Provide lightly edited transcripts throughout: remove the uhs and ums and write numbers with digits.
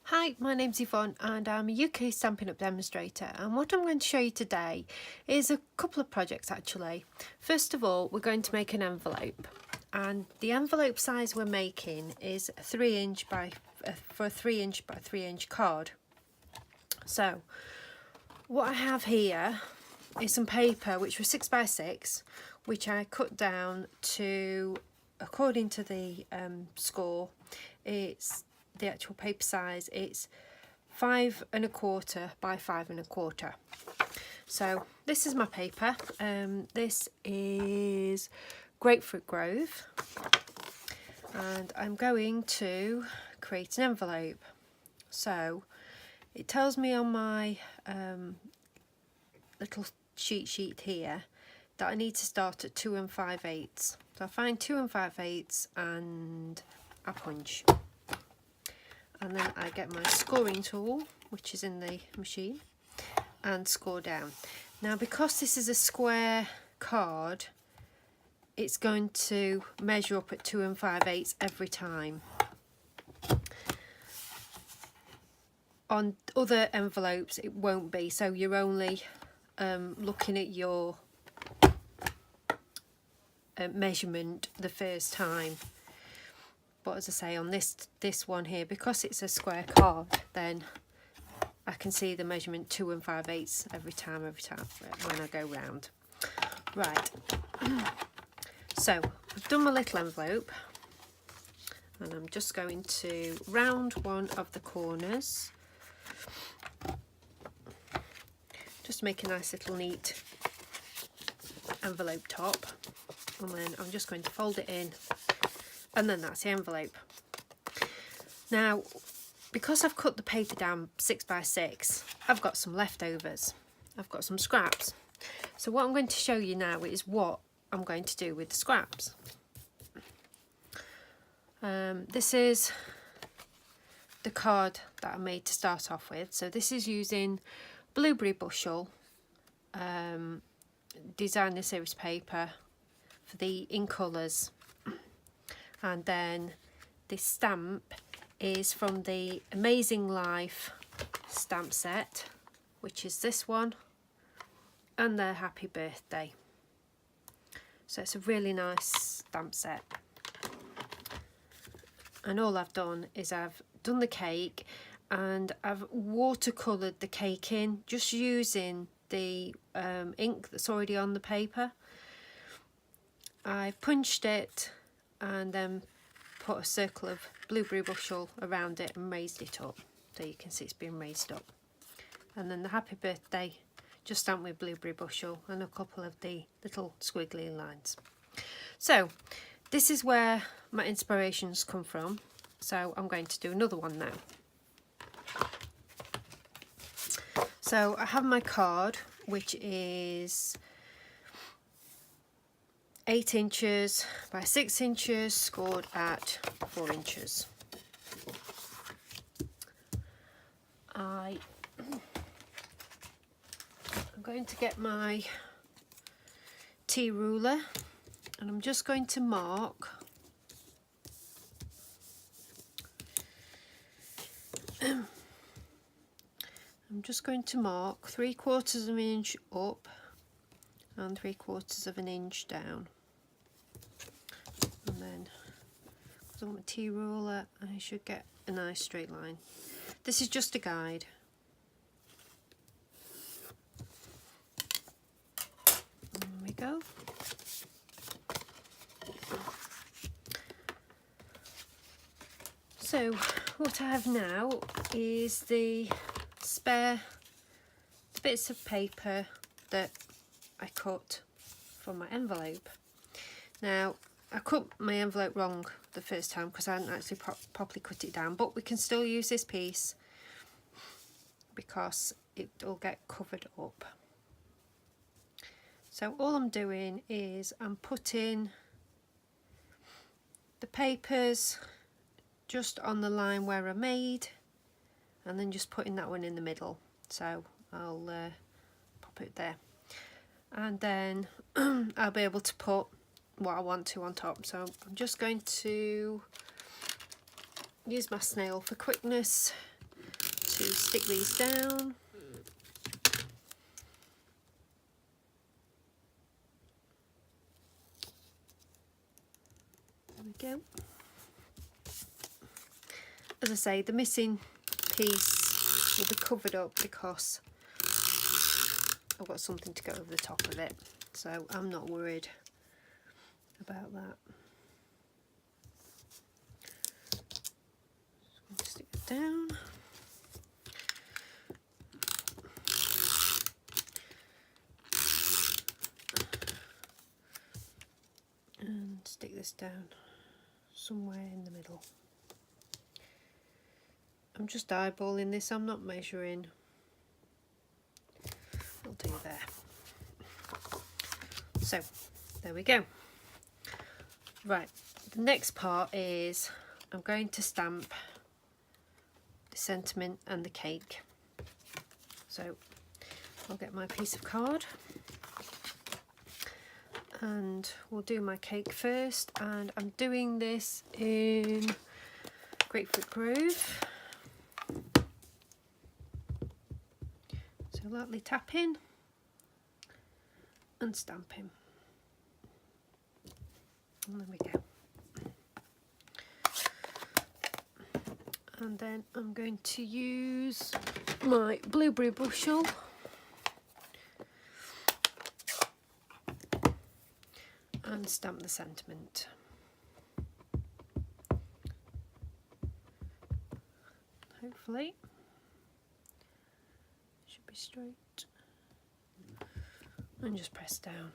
Hi, my name's Yvonne and I'm a UK Stampin' Up demonstrator, and what I'm going to show you today is a couple of projects actually. First of all, we're going to make an envelope, and the envelope size we're making is 3 inch by for a 3 inch by 3 inch card. So what I have here is some paper which was 6 by 6, which I cut down to, according to the score, it's the actual paper size, it's 5 1/4 by 5 1/4. So this is my paper. This is Grapefruit Grove, and I'm going to create an envelope. So it tells me on my little cheat sheet here that I need to start at 2 5/8. So I find 2 5/8 and I punch. And then I get my scoring tool, which is in the machine, and score down. Now, because this is a square card, it's going to measure up at 2 5/8 every time. On other envelopes it won't be, so you're only looking at your measurement the first time. But as I say, on this one here, because it's a square card, then I can see the measurement 2 5/8 every time when I go round. Right, so I've done my little envelope, and I'm just going to round one of the corners, just to make a nice little neat envelope top, and then I'm just going to fold it in, and then that's the envelope. Now, because I've cut the paper down 6 by 6, I've got some leftovers. I've got some scraps. So what I'm going to show you now is what I'm going to do with the scraps. This is the card that I made to start off with. So this is using Blueberry Bushel designer series paper for the in colours. And then this stamp is from the Amazing Life stamp set, which is this one, and their Happy Birthday. So it's a really nice stamp set. And all I've done is I've done the cake, and I've watercoloured the cake in, just using the ink that's already on the paper. I punched it and then put a circle of Blueberry Bushel around it and raised it up. There you can see it's been raised up. And then the Happy Birthday just stamped with Blueberry Bushel and a couple of the little squiggly lines. So this is where my inspirations come from. So I'm going to do another one now. So I have my card, which is 8 inches by 6 inches, scored at 4 inches. I'm going to get my T ruler, and I'm just going to mark I'm just going to mark 3/4 of an inch up and 3/4 of an inch down. And then, because I want my T ruler, I should get a nice straight line. This is just a guide. There we go. So what I have now is the spare bits of paper that I cut from my envelope. Now, I cut my envelope wrong the first time because I hadn't actually properly cut it down, but we can still use this piece because it will get covered up. So all I'm doing is I'm putting the papers just on the line where I made, and then just putting that one in the middle. So I'll pop it there, and then I'll be able to put what I want to on top. So I'm just going to use my snail for quickness to stick these down. There we go. As I say, the missing piece will be covered up because I've got something to go over the top of it, so I'm not worried about that. Just going to stick it down. And stick this down somewhere in the middle. I'm just eyeballing this, I'm not measuring. I'll do there. So, there we go. Right, the next part is I'm going to stamp the sentiment and the cake. So, I'll get my piece of card and we'll do my cake first, and I'm doing this in Grapefruit Groove. So lightly tapping and stamping. And there we go. And then I'm going to use my blueberry bushel and stamp the sentiment. Hopefully should be straight, and just press down.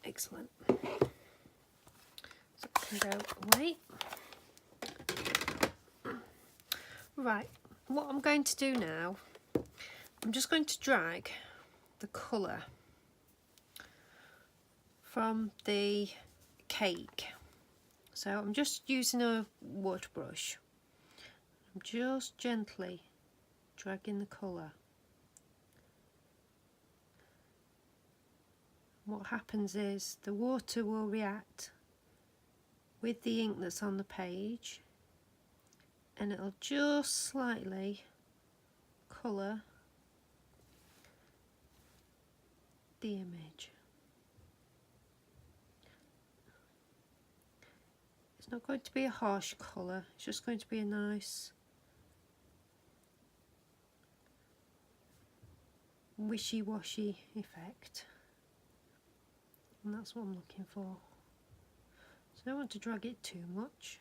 Excellent. So it can go away. Right, what I'm going to do now, I'm just going to drag the colour from the cake. So I'm just using a water brush. I'm just gently dragging the colour. What happens is the water will react with the ink that's on the page, and it'll just slightly colour the image. It's not going to be a harsh colour, it's just going to be a nice wishy-washy effect, and that's what I'm looking for. So I don't want to drag it too much.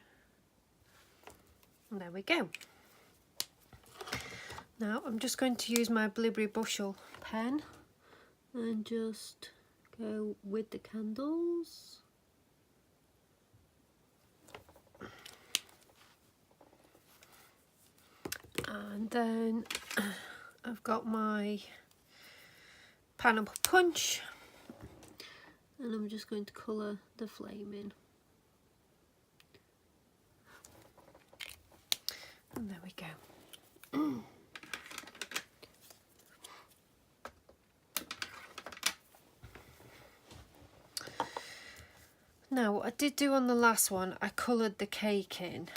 And there we go. Now I'm just going to use my blueberry bushel pen and just go with the candles. And then I've got my pineapple punch, and I'm just going to colour the flame in. And there we go. Now, what I did do on the last one, I coloured the cake in.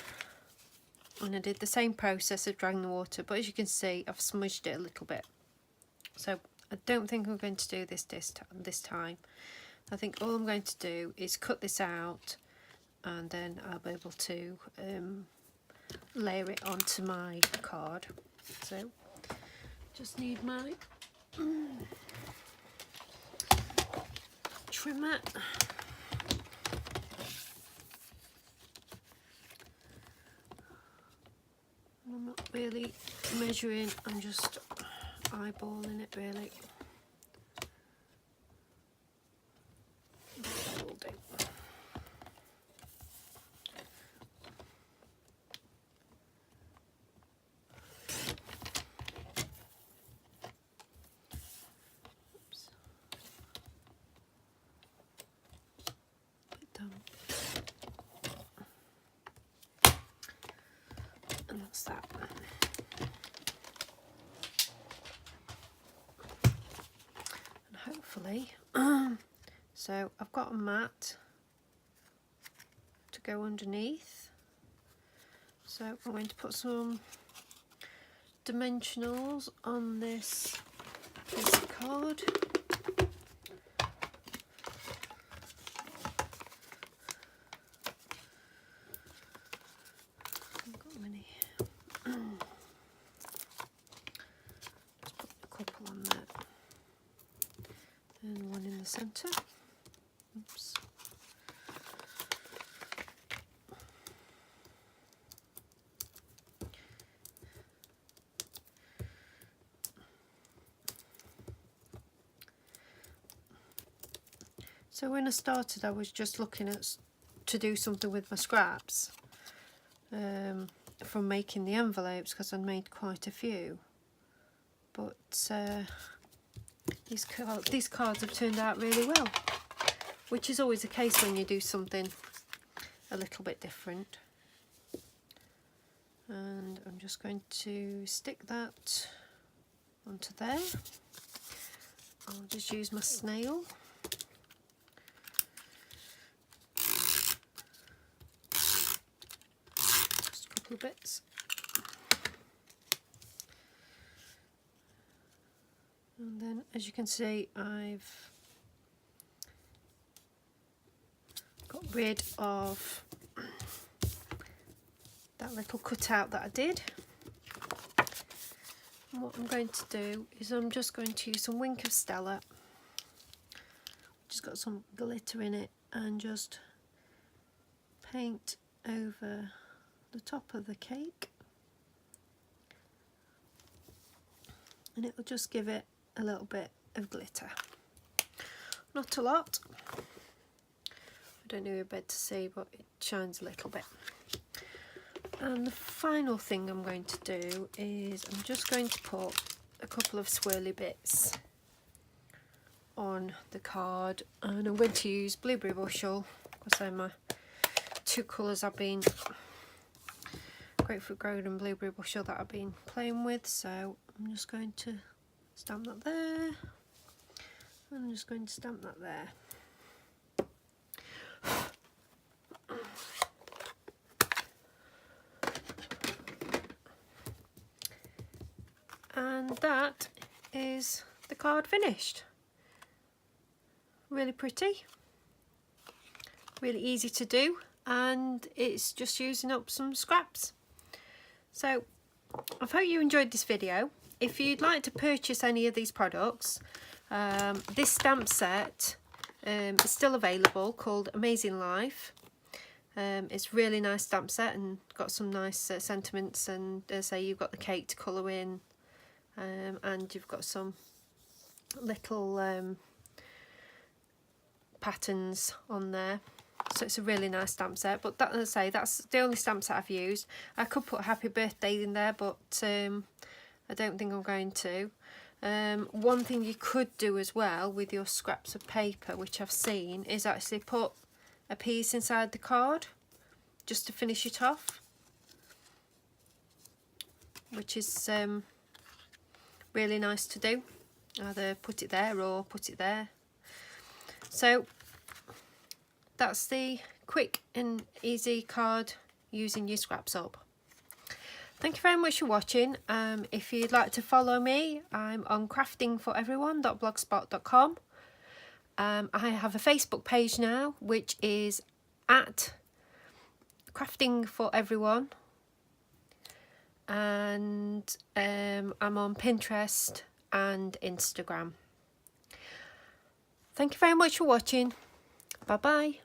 And I did the same process of dragging the water, but as you can see, I've smudged it a little bit. So I don't think I'm going to do this time. I think all I'm going to do is cut this out, and then I'll be able to layer it onto my card. So just need my trimmer. I'm not really measuring, I'm just eyeballing it really. That will do. Oops. Put down. And that's that. And hopefully, so I've got a mat to go underneath. So I'm going to put some dimensionals on this piece of card. I've got many. Just put a couple on there. And one in the centre. Oops. So when I started, I was just looking to do something with my scraps from making the envelopes, because I made quite a few. But these cards have turned out really well, which is always the case when you do something a little bit different. And I'm just going to stick that onto there. I'll just use my snail. Just a couple of bits. And then, as you can see, I've got rid of that little cutout that I did. And what I'm going to do is I'm just going to use some Wink of Stella, which has got some glitter in it, and just paint over the top of the cake. And it will just give it a little bit of glitter. Not a lot. I don't know if you're able to see, but it shines a little bit. And the final thing I'm going to do is I'm just going to put a couple of swirly bits on the card, and I'm going to use Blueberry Bushel, because they're my two colours I've been, Grapefruit Gold and Blueberry Bushel, that I've been playing with. So I'm just going to stamp that there, and I'm just going to stamp that there. And that is the card finished. Really pretty, really easy to do, and it's just using up some scraps. So I hope you enjoyed this video. If you'd like to purchase any of these products, this stamp set is still available, called Amazing Life. It's a really nice stamp set and got some nice sentiments, and say you've got the cake to colour in, and you've got some little patterns on there. So it's a really nice stamp set. But that, as I say, that's the only stamp set I've used. I could put Happy Birthday in there, but I don't think I'm going to. One thing you could do as well with your scraps of paper, which I've seen, is actually put a piece inside the card just to finish it off, which is really nice to do. Either put it there or put it there. So that's the quick and easy card using your scraps up. Thank you very much for watching. If you'd like to follow me, I'm on craftingforeveryone.blogspot.com. I have a Facebook page now, which is at Crafting for Everyone, and I'm on Pinterest and Instagram. Thank you very much for watching. Bye bye.